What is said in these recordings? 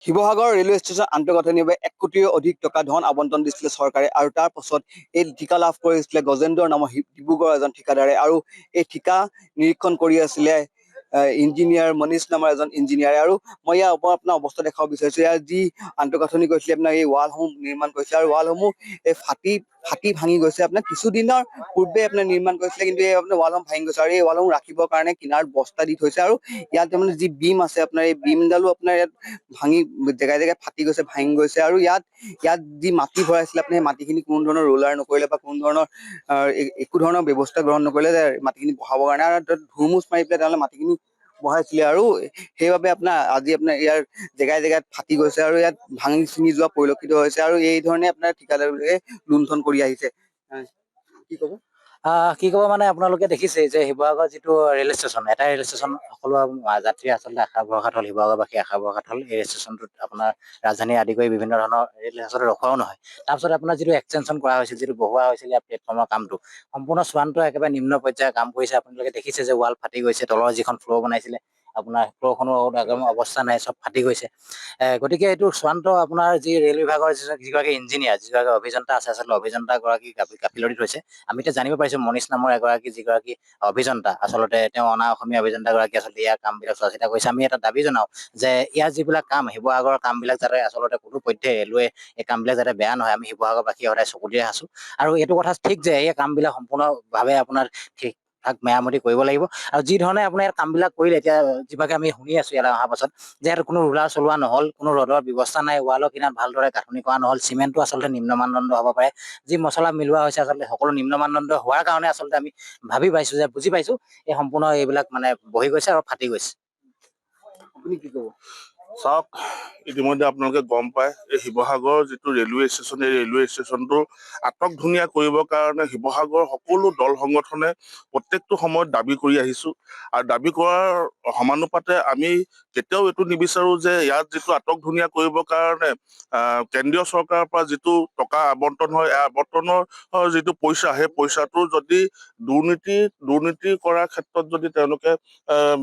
Sivasagar railway station আন্তঃগাঁথনিৰ বাবে 1 কোটিৰো অধিক টকা ধন আবণ্টন দিছিলে চৰকাৰে আৰু তাৰ পাছত এই ঠিকা লাভ কৰিছিলে গজেন্দ্ৰ নামৰ ডিব্ৰুগড়ৰ এজন ঠিকাদাৰে আৰু এই ঠিকা নিৰীক্ষণ কৰি আছিলে ইঞ্জিনিয়াৰ মনীষ নামৰ এজন ইঞ্জিনিয়াৰে। আৰু মই ইয়াৰ ওপৰত আপোনাৰ অৱস্থা দেখাব বিচাৰিছো। ইয়াৰ যি আন্তঃগাঁথনি কৰিছিলে আপোনাৰ এই ৱালসমূহ নিৰ্মাণ কৰিছিলে আৰু ৱালসমূহ এই ফাটি ভাঙি গৈছে। আপোনাৰ কিছুদিনৰ পূৰ্বে আপোনাৰ নিৰ্মাণ কৰিছিলে, কিন্তু এই আপোনাৰ ৱালসমূহ ভাঙি গৈছে আৰু এই ৱালসমূহ ৰাখিবৰ কাৰণে কিনাৰত বস্তা দি থৈছে। আৰু ইয়াত মানে যি বিম আছে আপোনাৰ এই বিমডালো আপোনাৰ ইয়াত ভাঙি জেগাই জেগাই ফাটি গৈছে, ভাঙি গৈছে। আৰু ইয়াত যি মাটি ভৰাইছিলে আপুনি সেই মাটিখিনি কোনো ধৰণৰ ৰোলাৰ নকৰিলে বা কোনো ধৰণৰ একো ধৰণৰ ব্যৱস্থা গ্ৰহণ নকৰিলে যে মাটিখিনি বহাবৰ কাৰণে, আৰু ধুমুচ মাৰি পেলাই তেওঁলোকে মাটিখিনি বহাইছিলে। আৰু সেইবাবে আপোনাৰ আজি আপোনাৰ ইয়াৰ জেগাই জেগাত ফাটি গৈছে আৰু ইয়াত ভাঙি চিঙি যোৱা পৰিলক্ষিত হৈছে। আৰু এই ধৰণে আপোনাৰ ঠিকাদাৰবিলাকে লুণ্ঠন কৰি আহিছে। কি ক'ব? কি ক'ব মানে আপোনালোকে দেখিছে যে শিৱসাগৰ যিটো ৰেল ষ্টেচন, এটা ৰেল ষ্টেচন সকলো যাত্ৰী আচলতে আশা ভৰসাত হ'ল, শিৱসাগৰবাসী আশা ভৰসাত হ'ল। এই ৰেল ষ্টেচনটোত আপোনাৰ ৰাজধানী আদি কৰি বিভিন্ন ধৰণৰ ৰেল আচলতে ৰখোৱাও নহয়। তাৰপিছত আপোনাৰ যিটো এক্সটেনশ্যন কৰা হৈছিল, যিটো বহুৱা হৈছিল ইয়াৰ প্লেটফৰ্মৰ কামটো, সম্পূৰ্ণ চূড়ান্ত একেবাৰে নিম্ন পৰ্যায়ৰ কাম কৰিছে। আপোনালোকে দেখিছে যে ৱাল ফাটি গৈছে, তলৰ যিখন ফ্ল'ৰ বনাইছিলে আপোনাৰ ফ্ল'ৰখনৰ একদম অৱস্থা নাই, চব ফাটি গৈছে। গতিকে এইটো চূড়ান্ত আপোনাৰ যি ৰেল বিভাগৰ যিগৰাকী ইঞ্জিনিয়াৰ, যিগৰাকী অভিযন্তা আছে, আচলতে অভিযন্তা গৰাকী গাফিলতিত হৈছে। আমি এতিয়া জানিব পাৰিছো মনীষ নামৰ যিগৰাকী অভিযন্তা, আচলতে তেওঁ অনা অসমীয়া অভিযন্তা গৰাকী আচলতে ইয়াৰ কামবিলাক চোৱা চিতা কৰিছে। আমি এটা দাবী জনাও যে ইয়াৰ যিবিলাক কাম, শিৱসাগৰৰ কামবিলাক যাতে আচলতে কোনো পধ্যে ৰেলৱে এই কামবিলাক যাতে বেয়া নহয়, আমি শিৱসাগৰবাসী সদায় চকু দিয়ে আছো। আৰু এইটো কথা ঠিক যে এই কামবিলাক সম্পূৰ্ণভাৱে আপোনাৰ ঠিক ঠাক মেৰামতি কৰিব লাগিব। আৰু যি ধৰণে আপোনাৰ ইয়াত কামবিলাক কৰিলে, এতিয়া যিভাগে আমি শুনি আছো ইয়াত অহাৰ পাছত যে ইয়াত কোনো ৰোলাৰ চলোৱা নহ'ল, কোনো ৰডৰ ব্যৱস্থা নাই, ৱালৰ কিনাৰত ভালদৰে গাঁথনি কৰা নহ'ল, চিমেণ্টটো আচলতে নিম্ন মানদণ্ড হ'ব পাৰে, যি মছলা মিলোৱা হৈছে আচলতে সকলো নিম্ন মানদণ্ড হোৱাৰ কাৰণে আচলতে আমি ভাবি পাইছো যে বুজি পাইছো এই সম্পূৰ্ণ এইবিলাক মানে বহি গৈছে আৰু ফাটি গৈছে। আপুনি কি ক'ব? চাওক, ইতিমধ্যে আপোনালোকে গম পায় এই শিৱসাগৰ যিটো ৰেলৱে ষ্টেচন, এই ৰেলৱে ষ্টেচনটো আটক ধুনীয়া কৰিবৰ কাৰণে শিৱসাগৰ সকলো দল সংগঠনে প্ৰত্যেকটো সময়ত দাবী কৰি আহিছো। আৰু দাবী কৰাৰ সমানুপাতে আমি কেতিয়াও এইটো নিবিচাৰো যে ইয়াত যিটো আটক ধুনীয়া কৰিবৰ কাৰণে কেন্দ্ৰীয় চৰকাৰৰ পৰা যিটো টকা আবণ্টন হয়, এই আবণ্টনৰ যিটো পইচা, সেই পইচাটো যদি দুৰ্নীতি কৰাৰ ক্ষেত্ৰত যদি তেওঁলোকে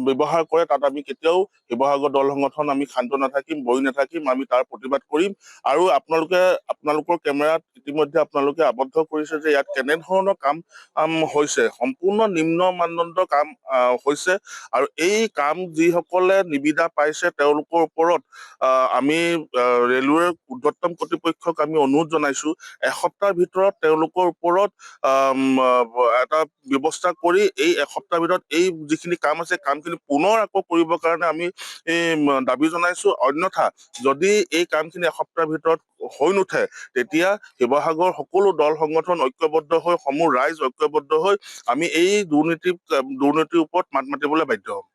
ব্যৱহাৰ কৰে, তাত আমি কেতিয়াও শিৱসাগৰ দল সংগঠন আমি ক্ষান্ত নাথাকিম, বহি নাথাকিম, আমি তাৰ প্ৰতিবাদ কৰিম। আৰু আপোনালোকৰ কেমেৰাত ইতিমধ্যে আপোনালোকে আবদ্ধ কৰিছে যে ইয়াত কেনেধৰণৰ কাম হৈছে, সম্পূৰ্ণ নিম্ন মানদণ্ডৰ কাম হৈছে। আৰু এই কাম যিসকলে নিবিদা পাইছে তেওঁলোকৰ ওপৰত আমি ৰেলৱেৰ ঊৰ্ধ্বতম কৰ্তৃপক্ষক আমি অনুৰোধ জনাইছো, এসপ্তাহৰ ভিতৰত তেওঁলোকৰ ওপৰত এটা ব্যৱস্থা কৰি এই এসপ্তাহৰ ভিতৰত এই যিখিনি কাম আছে কামখিনি পুনৰ আকৌ কৰিবৰ কাৰণে আমি দাবী জনাইছো। অন্যথা যদি এই কামখিনি এসপ্তাহৰ ভিতৰত হৈ নুঠে, তেতিয়া শিৱসাগৰ সকলো দল সংগঠন ঐক্যবদ্ধ হৈ, সমূহ ৰাইজ ঐক্যবদ্ধ হৈ আমি এই দুৰ্নীতিৰ ওপৰত মাত মাতিবলৈ বাধ্য হ'ম।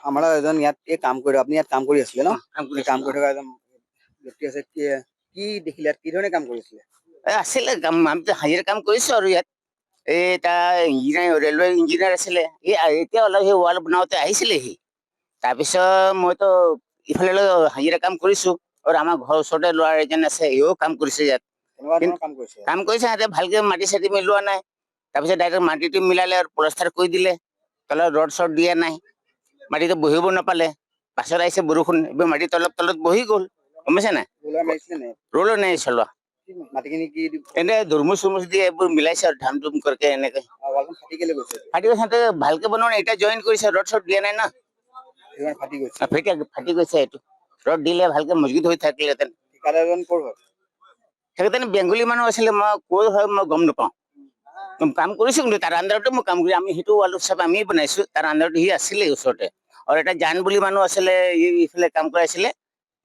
আমাৰ এজন ইয়াত কাম কৰি, আপুনি ইয়াত কাম কৰি আছিলে ন? কাম কৰি থকা এজন ব্যক্তি আছে। কি দেখিলে, কি ধৰণে কাম কৰিছিলে? আছিলে আমি হাজিৰা কাম কৰিছো আৰু ইয়াত এটা ইঞ্জিনিয়াৰ, ৰেলৱে ইঞ্জিনিয়াৰ আছিলে। এতিয়া অলপ সেই ৱাল বনাওঁতে আহিছিলে সি। তাৰপিছত মইতো ইফালে হাজিৰা কাম কৰিছো, আৰু আমাৰ ঘৰৰ ওচৰতে ল'ৰা এজন আছে, সিও কাম কৰিছে ইয়াত। কাম কৰিছে সিহঁতে, ভালকে মাটি চাটি মিলোৱা নাই। তাৰপিছত ডাইৰেক্ট মাটিটো মিলালে আৰু প্লাষ্টাৰ কৰি দিলে, তলত ৰড চড দিয়া নাই, মাটিটো বহিব নাপালে। পাছত আহিছে বৰষুণ, এইবাৰ মাটি তলত বহি গ'ল, গম পাইছে নাই? ৰোলৰ নাই চলোৱা, এনে ধুৰমুচ চুৰমুচ দিয়ে এইবোৰ মিলাইছে আৰু ধাম ধুম কৰিকে এনেকে ফাটি গৈছে। ভালকে বনোৱা নাই, এতিয়া জইন কৰিছে, ৰড চড দিয়া নাই না, ফাটি গৈছে। এইটো ৰড দিলে ভালকে মজবুত হৈ থাকিলেহেঁতেন। সেইকেইটা বেংগলী মানুহ আছিলে, মই কৈ হয় মই গম নাপাওঁ। কাম কৰিছো কিন্তু তাৰ আণ্ডাৰতে মই কাম কৰি, আমি সেইটো ৱাল চব আমি বনাইছো, তাৰ আণ্ডাৰতে সি আছিলে ওচৰতে। আৰু এটা জান বুলি মানুহ আছিলে, ইফালে কাম কৰাইছিলে,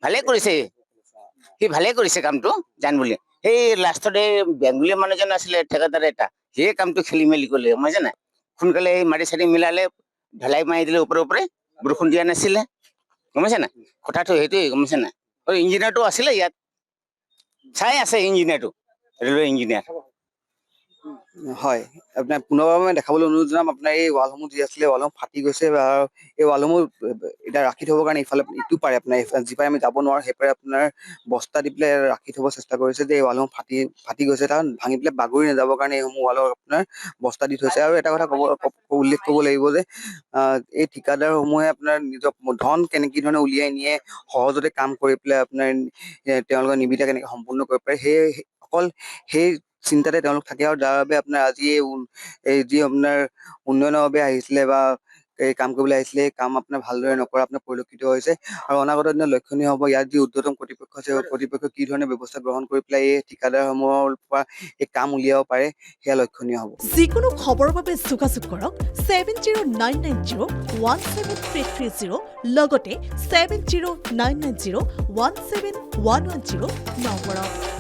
ভালে কৰিছে সি, ভালে কৰিছে কামটো, জান বুলি। সেই লাষ্টতে বেংগলী মানুহজন আছিলে ঠিকাদাৰ এটা, সেই কামটো খেলি মেলি কৰিলে, গম পাইছে নাই? সোনকালে এই মাটি চাটি মিলালে, ঢালাই মাৰি দিলে ওপৰে ওপৰে, বৰষুণ দিয়া নাছিলে, গম পাইছে নাই? কথাটো সেইটোৱে, গম পাইছে নাই? আৰু ইঞ্জিনিয়াৰটো আছিলে ইয়াত, চাই আছে ইঞ্জিনিয়াৰটো, ৰেলৱে ইঞ্জিনিয়াৰ। হয় আপোনাৰ পুনৰবাৰ মই দেখাবলৈ অনুৰোধ জনাম আপোনাৰ এই ৱালসমূহ যি আছিলে ৱালসমূহ ফাটি গৈছে বা এই ৱালসমূহ এতিয়া ৰাখি থবৰ কাৰণে ইফালে ইটো পাৰে আপোনাৰ যিপাৰে আমি যাব নোৱাৰো সেইপাৰে আপোনাৰ বস্তা দি পেলাই ৰাখি থব চেষ্টা কৰিছে যে এই ৱালসমূহ ফাটি গৈছে তাৰ ভাঙি পেলাই বাগৰি নাযাবৰ কাৰণে এইসমূহ ৱালৰ আপোনাৰ বস্তা দি থৈছে আৰু এটা কথা উল্লেখ কৰিব লাগিব যে এই ঠিকাদাৰ সমূহে আপোনাৰ নিজৰ ধন কেনেকে ধৰণে উলিয়াই নিয়ে সহজতে কাম কৰি পেলাই আপোনাৰ তেওঁলোকৰ নিবিদা কেনেকে সম্পূৰ্ণ কৰিব পাৰে অকল সেই চিন্তাতে তেওঁলোক থাকে আৰু যাৰ বাবে আপোনাৰ আজি এই যি আপোনাৰ উন্নয়নৰ বাবে আহিছিলে বা এই কাম কৰিবলৈ আহিছিলে এই কাম আপোনাৰ ভালদৰে নকৰা আপোনাৰ পৰিলক্ষিত হৈছে আৰু অনাগত দিনত লক্ষণীয় হ'ব ইয়াত যি উৰ্ধ্বতম কৰ্তৃপক্ষ আছে কৰ্তৃপক্ষই কি ধৰণে ব্যৱস্থা গ্ৰহণ কৰি পেলাই এই ঠিকাদাৰসমূহৰ পৰা এই কাম উলিয়াব পাৰে সেয়া লক্ষণীয় হ'ব। যিকোনো খবৰৰ বাবে যোগাযোগ কৰক 7099017330 লগতে 7099017110 নম্বৰত।